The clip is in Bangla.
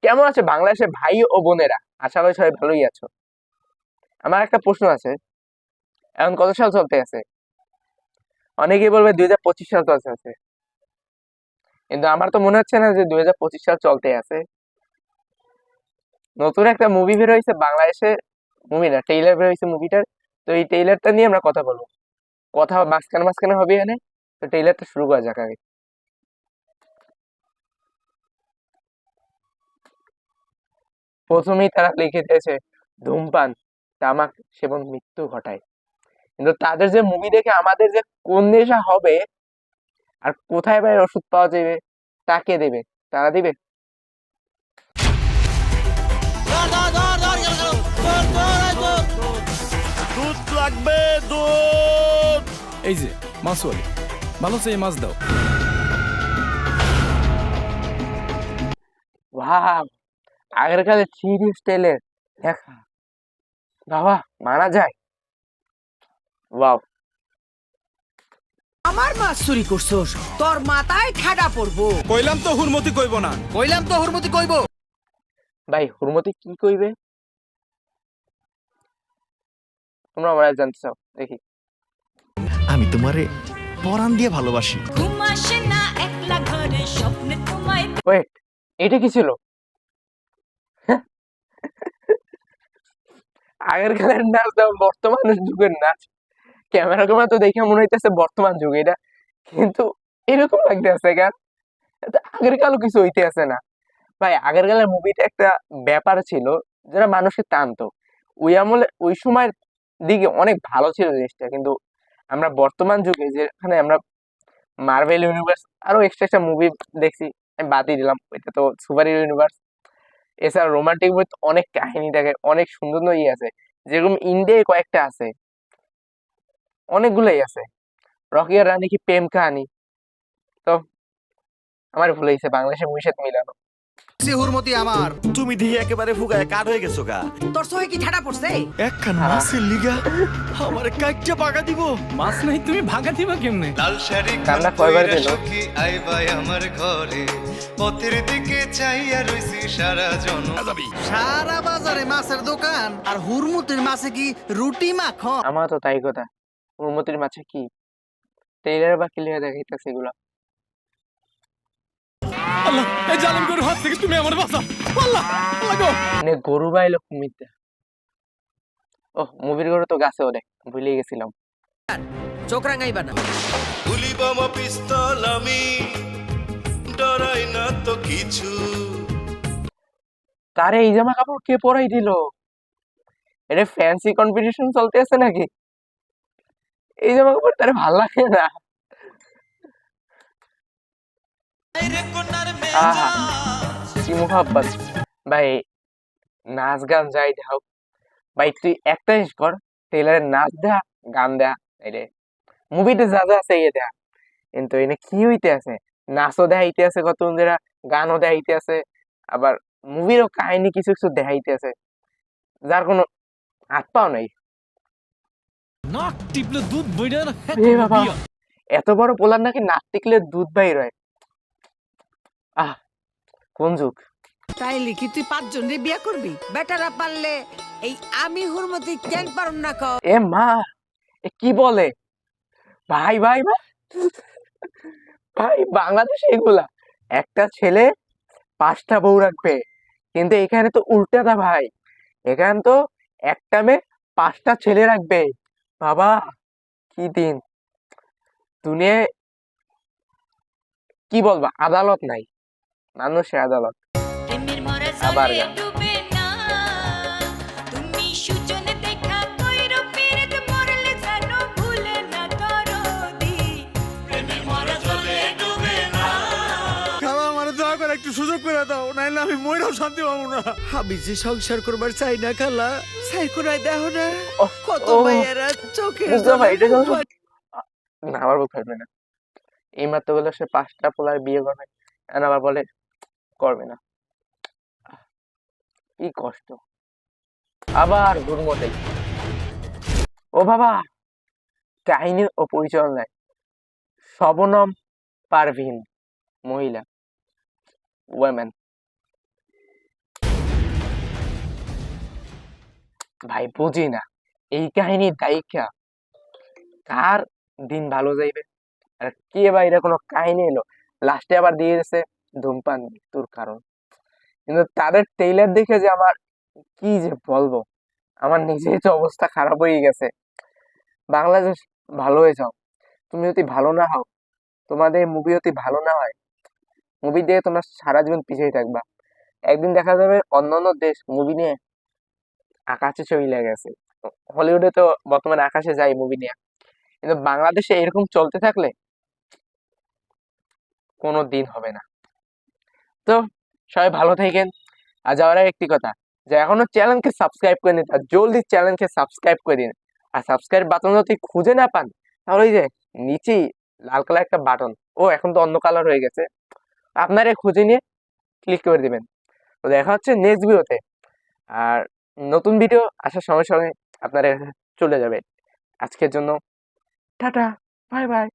কেমন আছে বাংলাদেশের ভাই ও বোনেরা? আশা করি সবাই ভালোই আছো। আমার একটা প্রশ্ন আছে, এখন কত সাল চলতে আছে? অনেকেই বলবে 2025 সাল চলতে আছে, কিন্তু আমার তো মনে হচ্ছে না যে 2025 সাল চলতে আছে। নতুন একটা মুভি বের হয়েছে বাংলাদেশে, মুভি না ট্রেইলার বের হয়েছে মুভিটার। তো এই ট্রেইলারটা নিয়ে আমরা কথা বলবো, কথা মাঝখানে মাঝখানে হবে এখানে। তো ট্রেইলারটা শুরু করা যাক আগে। প্রথমেই তারা লিখে দিয়েছে ধূমপান তামাক সেবন মৃত্যু ঘটায়। কিন্তু তাদের যে মুভি দেখে আমাদের যে কোন নেশা হবে আর কোথায় ভাই ওষুধ পাওয়া যাবে, তাকে দেবে, তারা দিবে। দুধ লাগবে, দুধ। এই যে মাছওয়ালি, ভালো চেয়ে মাছ দাও। ওয়াও, আগের কালে থ্রি স্টাইলের দেখা, বাবা মানা যায়। ওয়াও, আমার মাছ চুরি করছস, তোর মাথায় ঠাডা পড়বো। কইলাম তো হুরমতি কইব না। কইলাম তো হুরমতি কইবো। ভাই হুরমতি কি কইবে? তোমরা আমার জানতে চাও, দেখি। আমি তোমারে পরাণ দিয়ে ভালোবাসি। ঘুম আসে না একলা ঘরে স্বপ্নে তোমায় ওয়েট, এটা কি ছিল? আগের কালের নাচ দাও বর্তমান যুগের নাচ, ক্যামেরা ক্যামেরা তো দেখে মনে হইতেছে বর্তমান যুগ এটা, কিন্তু এরকম লাগতে আছে কেন? এটা আগের কালো কিছু হইতে আছে না। ভাই আগের কালের মুভিটা একটা ব্যাপার ছিল, যারা মানুষকে টানতো। ওই আমলে ওই সময়ের দিকে অনেক ভালো ছিল জিনিসটা, কিন্তু আমরা বর্তমান যুগে যেখানে আমরা মার্ভেল ইউনিভার্স আরো এক্সট্রা একটা মুভি দেখছি, আমি বাদই দিলাম, এটা তো সুপার হিরো ইউনিভার্স। এছাড়া রোমান্টিক মুভি অনেক কাহিনী থাকে, অনেক সুন্দর সুন্দর আছে, যেরকম ইন্ডিয়ায় কয়েকটা আছে, অনেকগুলোই আছে। রকি আর রানী কি প্রেম কাহিনী। তো আমার ভুল হয়েছে বাংলাদেশের মুভির সাথে মিলানো। হুরমতি আমার। তুমি দিয়ে একেবারে ফুগায় কাঠ হয়ে গেছো গা। তোর সহে কি ঠাডা পড়ছে? একখান মাছের লিগা আমার কাইটটা পাকা দিব। মাছ নাই তুমি ভাগা দিবা কেমনে? লাল শাড়ি কান্না কয়বার দিল? সখী আইবাই আমার ঘরে, পথের দিকে চাইয়া রইছি সারা জনম। সারা বাজারে মাছের দোকান, আর হুরমতির মাছে কি রুটি মাখন? আমার তো তাই কথা, উন্মতির মাঝে কি ট্রেলার বা ক্লিয়ার দেখাইতেছে এগুলা। আল্লাহ, এই জালিম গরুর হাত থেকে তুমি আমার বাঁচাও। আল্লাহ, আল্লাহ গো। মানে গরু বাইলো কুমিরটা। ও মুভির গরু তো গাছে ওরে, ভুলে গেছিলাম। চোখ রাঙাইবা না। গুলি বোমা পিস্তল আমি ডরাই না তো কিছু। তারে এই জামা কাপড় কে পরাই দিল? এটা ফ্যান্সি কম্পিটিশন চলতে আছে নাকি? এই জামা কাপড় তারে ভাল লাগে না। আহা, কি মুহাব্বত। ভাই নাচ গান যাই দেখাও, ভাই তুই একটা জিনিস কর, টেলারের নাচ দেয়া, গান দেয়া, এরে মুভিতে যা যা আছে ইয়ে দেয়া, কিন্তু এনে কি হইতে আছে? নাচও দেখাইতে আছে কত বন্ধুরা, গানও দেখাইতে আছে, আবার মুভিরও কাহিনী কিছু কিছু দেখাইতে আছে, যার কোনো হাত পাও নাই। নাক টিপলে দুধ বইরা না। এ বাবা, এত বড় পোলার নাকি নাক টিকলে দুধ বাইর হয়। আহ, কোন যুগ! তাইলে কি তুই 5 জন রে বিয়া করবি? বেটারা পারলে এই আমি হুরমতি কেন পারুম না ক? এ মা, এ কি বলে? ভাই ভাই ভাই, ভাই বাংলাদেশে এগুলা একটা ছেলে 5টা বউ রাখবে, কিন্তু এখানে তো উল্টাটা ভাই, এখানে তো একটা মেয়ে 5টা ছেলে রাখবে। বাবা কি দিন দুনিয়ায়, কি বলবো, আদালত নাই, মানুষের আদালত। প্রেমের মরা আবার জলে গান। ডুবে না, তুমি সুজন দেখা কইরো পীড়িত মরলে জানো ভুলে না দরদি। প্রেমের মরা জলে ডুবে না। খালা আমার দয়া করে একটু সুযোগ করে দাও, নাইলে আমি মইরাও শান্তি পাবো না। আমি যে সংসার করবার চাই না খালা, চাই করে দেখো না ওহ, কত ওহ, মায়েরা চোখের বুঝতে ভাই, এটা জলে যখন বুক না, আমার বুক ফাটবে না। এই মাত্র বলে সে 5টা পোলার বিয়ে করবে, আর আবার বলে করবে না। কি কষ্ট। আবার ঘুরমতেই, ও বাবা, কাহিনীর ও পরিচালনায় শবনম পারভীন, মহিলা, ওয়েমেন, ভাই বুঝি না এই কাহিনী দায়িকা কার দিন ভালো যাইবে, আর কে বা এটা কোনো কাহিনী এলো, লাস্টে আবার দিয়ে দিয়েছে ধূমপান মৃত্যুর কারণ। কিন্তু তাদের ট্রেইলার দেখে যে আমার কি যে বলবো, আমার নিজেই তো অবস্থা খারাপ হয়ে গেছে। বাংলাদেশ ভালো হয়ে যাও, তুমি যদি ভালো না হও, তোমাদের মুভি যদি ভালো না হয়, মুভি দিয়ে তোমরা সারা জীবন পিছিয়ে থাকবা। একদিন দেখা যাবে অন্যান্য দেশ মুভি নিয়ে আকাশে চলে গেছে, হলিউডে তো বর্তমানে আকাশে যায় মুভি নিয়ে, কিন্তু বাংলাদেশে এরকম চলতে থাকলে কোনো দিন হবে না। তো সবাই ভালো থাকেন। আর যাওয়ার আগে একটি কথা, যে এখনো চ্যানেলকে সাবস্ক্রাইব করে নিন, আর জলদি চ্যানেলকে সাবস্ক্রাইব করে দিন। আর সাবস্ক্রাইব বাটন যদি খুঁজে না পান, তাহলে ওই যে নিচেই লাল কালার একটা বাটন, ও এখন তো অন্য কালার হয়ে গেছে, আপনারা খুঁজে নিয়ে ক্লিক করে দিবেন। তো দেখা হচ্ছে নেক্সট ভিডিওতে। আর নতুন ভিডিও আসার সঙ্গে সঙ্গে আপনারা চলে যাবে। আজকের জন্য টাটা, বাই বাই।